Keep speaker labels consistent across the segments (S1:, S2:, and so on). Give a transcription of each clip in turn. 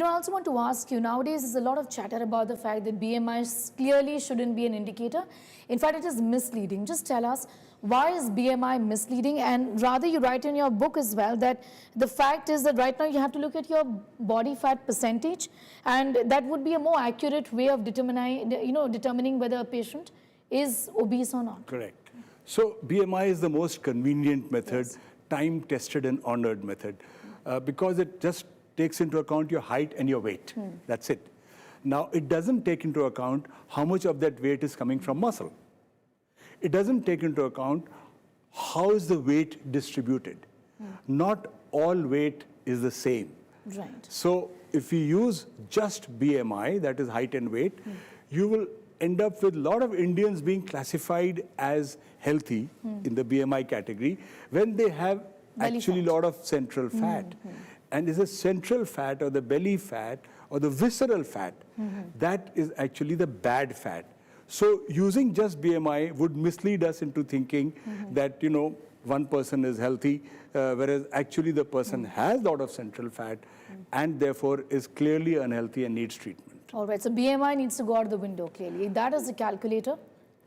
S1: I also want to ask you, nowadays there's a lot of chatter about the fact that BMI clearly shouldn't be an indicator. In fact, it is misleading. Just tell us, why is BMI misleading? And rather, you write in your book as well that the fact is that right now you have to look at your body fat percentage, and that would be a more accurate way of determining whether a patient is obese or not.
S2: Correct. So BMI is the most convenient method, time-tested and honored method, because it just takes into account your height and your weight. That's it. Now, it doesn't take into account how much of that weight is coming from muscle. It doesn't take into account how is the weight distributed. Not all weight is the same.
S1: Right.
S2: So if you use just BMI, that is height and weight, you will end up with a lot of Indians being classified as healthy in the BMI category when they have actually a lot of central fat. And is a central fat or the belly fat or the visceral fat, that is actually the bad fat. So using just BMI would mislead us into thinking that, one person is healthy, whereas actually the person has a lot of central fat and therefore is clearly unhealthy and needs treatment.
S1: All right, so BMI needs to go out of the window clearly. That is the calculator.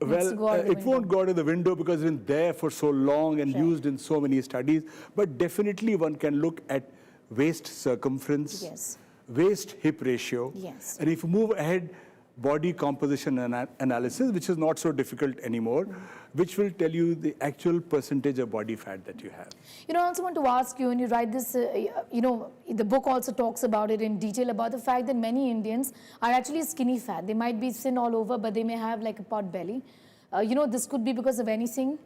S2: Well, it won't go out of the window because it's been there for so long and used in so many studies. But definitely one can look at waist circumference, waist-hip ratio. And if you move ahead, body composition analysis, which is not so difficult anymore, which will tell you the actual percentage of body fat that you have.
S1: I also want to ask you, when you write this, the book also talks about it in detail about the fact that many Indians are actually skinny fat. They might be thin all over, but they may have like a pot belly. This could be because of anything.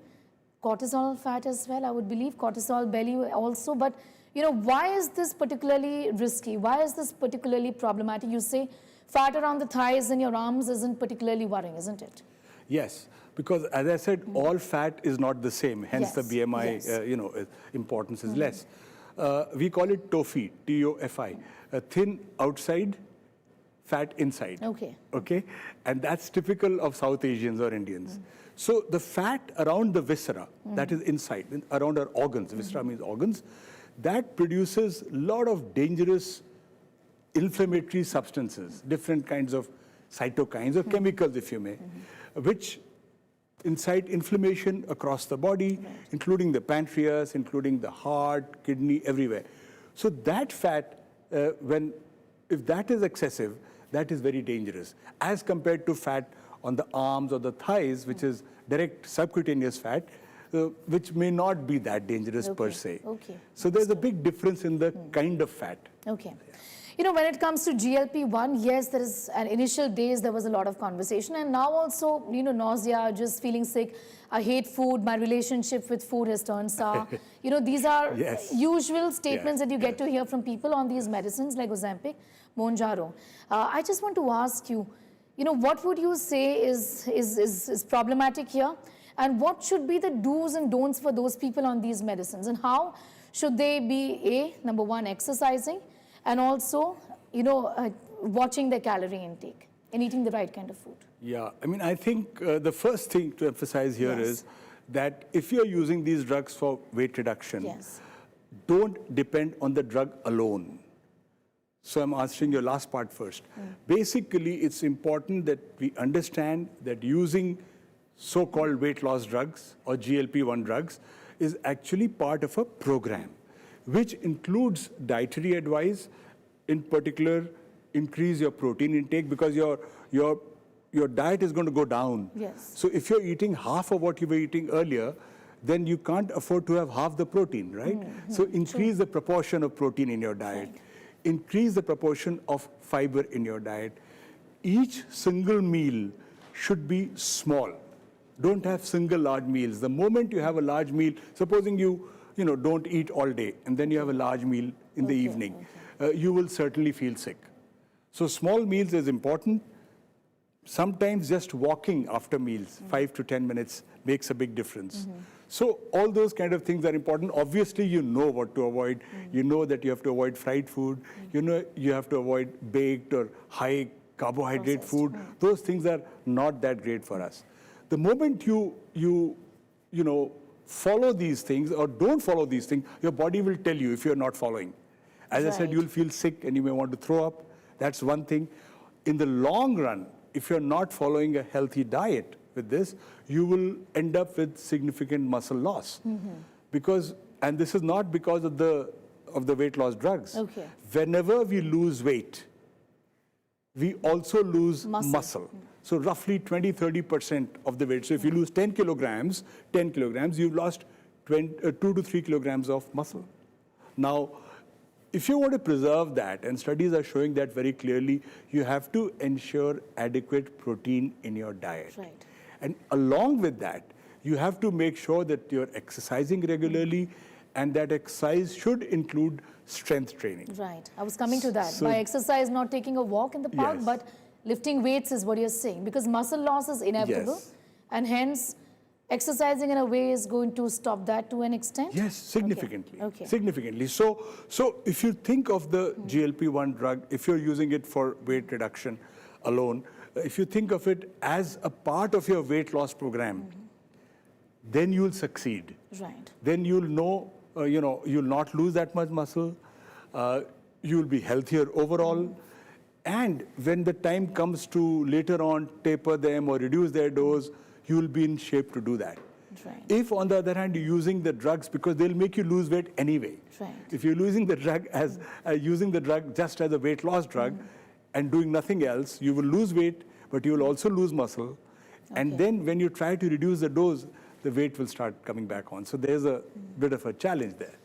S1: Cortisol fat as well, I would believe, cortisol belly also. But, why is this particularly risky? Why is this particularly problematic? You say fat around the thighs and your arms isn't particularly worrying, isn't it?
S2: Yes, because as I said, all fat is not the same. Hence the BMI, importance is less. We call it TOFI, T-O-F-I, thin outside, fat inside. Okay. And that's typical of South Asians or Indians. So the fat around the viscera, that is inside, around our organs, viscera means organs, that produces a lot of dangerous inflammatory substances, different kinds of cytokines or chemicals, if you may, which incite inflammation across the body, including the pancreas, including the heart, kidney, everywhere. So that fat, if that is excessive, that is very dangerous, as compared to fat on the arms or the thighs, which is direct subcutaneous fat, which may not be that dangerous per se. So there's a big difference in the kind of fat.
S1: When it comes to GLP-1, yes, there is, initial days there was a lot of conversation, and now also, nausea, just feeling sick, I hate food, my relationship with food has turned sour. These are usual statements that you get to hear from people on these medicines like Ozempic, Mounjaro. I just want to ask you, what would you say is problematic here? And what should be the do's and don'ts for those people on these medicines? And how should they be, number one, exercising, and also, watching their calorie intake and eating the right kind of food?
S2: Yeah, I think the first thing to emphasize here is that if you're using these drugs for weight reduction, don't depend on the drug alone. So I'm answering your last part first. Basically, it's important that we understand that using so-called weight loss drugs or GLP-1 drugs is actually part of a program, which includes dietary advice, in particular, increase your protein intake because your diet is going to go down. So if you're eating half of what you were eating earlier, then you can't afford to have half the protein, right? So increase the proportion of protein in your diet. Increase the proportion of fiber in your diet. Each single meal should be small. Don't have single large meals. The moment you have a large meal, supposing you don't eat all day, and then you have a large meal in the evening, you will certainly feel sick. So small meals is important. Sometimes just walking after meals, 5 to 10 minutes, makes a big difference. So all those kind of things are important. Obviously, you know what to avoid. You know that you have to avoid fried food. You know you have to avoid baked or high carbohydrate food. Those things are not that great for us. The moment you follow these things or don't follow these things, your body will tell you if you're not following. As I said,
S1: Right.
S2: you'll feel sick and you may want to throw up. That's one thing. In the long run, if you're not following a healthy diet with this, you will end up with significant muscle loss. Because, and this is not because of the weight loss drugs.
S1: Okay.
S2: Whenever we lose weight, we also lose muscle. So roughly 20-30% of the weight. So if you lose 10 kilograms, you've lost 2 to 3 kilograms of muscle. Now, if you want to preserve that, and studies are showing that very clearly, you have to ensure adequate protein in your diet.
S1: Right.
S2: And along with that, you have to make sure that you're exercising regularly, and that exercise should include strength training.
S1: Right. I was coming to that.
S2: So-
S1: By exercise, not taking a walk in the park,
S2: Yes.
S1: but lifting weights is what you're saying. Because muscle loss is inevitable.
S2: Yes.
S1: And hence, exercising in a way is going to stop that to an extent?
S2: Yes, significantly.
S1: Okay.
S2: Significantly. So if you think of the GLP-1 drug, if you're using it for weight reduction alone, if you think of it as a part of your weight loss program, then you'll succeed.
S1: Right.
S2: Then you'll know, you'll not lose that much muscle. You'll be healthier overall. And when the time comes to later on taper them or reduce their dose, you'll be in shape to do that.
S1: Right.
S2: If, on the other hand, you're using the drugs, because they'll make you lose weight anyway.
S1: Right.
S2: If you're using the drug as using the drug just as a weight loss drug and doing nothing else, you will lose weight, but you will also lose muscle. And then when you try to reduce the dose, the weight will start coming back on. So there's a bit of a challenge there.